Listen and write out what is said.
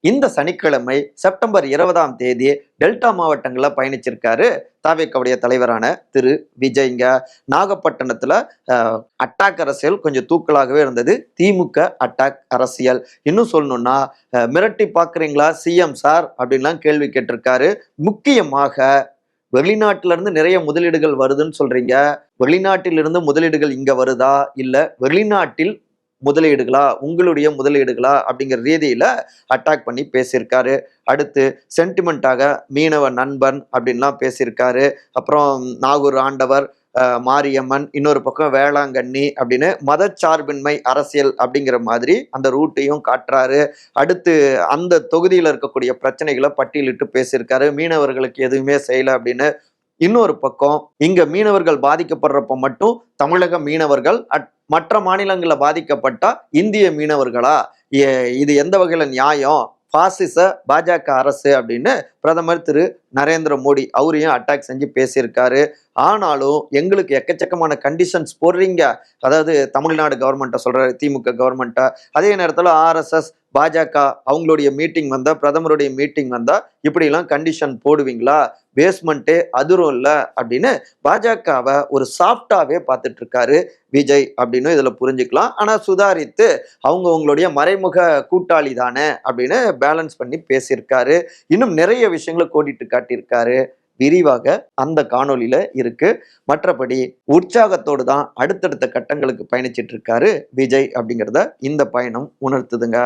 இந்த சனிக்கிழமை செப்டம்பர் 20ஆம் தேதி டெல்டா மாவட்டங்கள்ல பயணிச்சிருக்காரு தாவேக்காவுடைய தலைவரான திரு விஜய்ங்க. நாகப்பட்டினத்துல அட்டாக் அரசியல் கொஞ்சம் தூக்கலாகவே இருந்தது. திமுக அட்டாக் அரசியல். இன்னும் சொல்லணும்னா மிரட்டி பாக்குறீங்களா சிஎம் சார் அப்படின்லாம் கேள்வி கேட்டிருக்காரு. முக்கியமாக வெளிநாட்டில இருந்து நிறைய முதலீடுகள் வருதுன்னு சொல்றீங்க. வெளிநாட்டிலிருந்து முதலீடுகள் இங்க வருதா இல்ல வெளிநாட்டில் முதலீடுகளா உங்களுடைய முதலீடுகளா அப்படிங்கிற ரீதியில அட்டாக் பண்ணி பேசியிருக்காரு. அடுத்து சென்டிமெண்டாக மீனவ நண்பன் அப்படின்லாம் பேசியிருக்காரு. அப்புறம் நாகூர் ஆண்டவர், மாரியம்மன், இன்னொரு பக்கம் வேளாங்கண்ணி அப்படின்னு மதச்சார்பின்மை அரசியல் அப்படிங்கிற மாதிரி அந்த ரூட்டையும் காட்டுறாரு. அடுத்து அந்த தொகுதியில் இருக்கக்கூடிய பிரச்சனைகளை பட்டியலிட்டு பேசியிருக்காரு. மீனவர்களுக்கு எதுவுமே செய்யல அப்படின்னு. இன்னொரு பக்கம் இங்க மீனவர்கள் பாதிக்கப்படுறப்ப மட்டும் தமிழக மீனவர்கள் மற்ற மாநிலங்கள்ல பாதிக்கப்பட்டா இந்திய மீனவர்களா, இது எந்த வகையில நியாயம், பாசிச பாஜக அரசு அப்படின்னு பிரதமர் திரு நரேந்திர மோடி அவரையும் அட்டாக் செஞ்சு பேசியிருக்காரு. ஆனாலும் எங்களுக்கு எக்கச்சக்கமான கண்டிஷன்ஸ் போடுறீங்க, அதாவது தமிழ்நாடு கவர்மெண்ட்டை சொல்றாரு, திமுக கவர்மெண்ட்டை. அதே நேரத்தில் ஆர்எஸ்எஸ் பாஜக அவங்களுடைய மீட்டிங் வந்தா, பிரதமருடைய மீட்டிங் வந்தா இப்படிலாம் கண்டிஷன் போடுவீங்களா, பேஸ்மெண்ட்டே அதிரும் இல்ல அப்படின்னு பாஜகவை ஒரு சாஃப்டாவே பார்த்துட்டு இருக்காரு விஜய் அப்படின்னு இதுல புரிஞ்சுக்கலாம். ஆனா சுதாரித்து அவங்களுடைய மறைமுக கூட்டாளி தானே அப்படின்னு பேலன்ஸ் பண்ணி பேசியிருக்காரு. இன்னும் நிறைய விஷயங்களை கோடிட்டு காட்டியிருக்காரு. விரிவாக அந்த காணொலியில இருக்கு. மற்றபடி உற்சாகத்தோடு தான் அடுத்தடுத்த கட்டங்களுக்கு பயணிச்சிட்டு இருக்காரு விஜய் அப்படிங்கிறத இந்த பயணம் உணர்த்துதுங்க.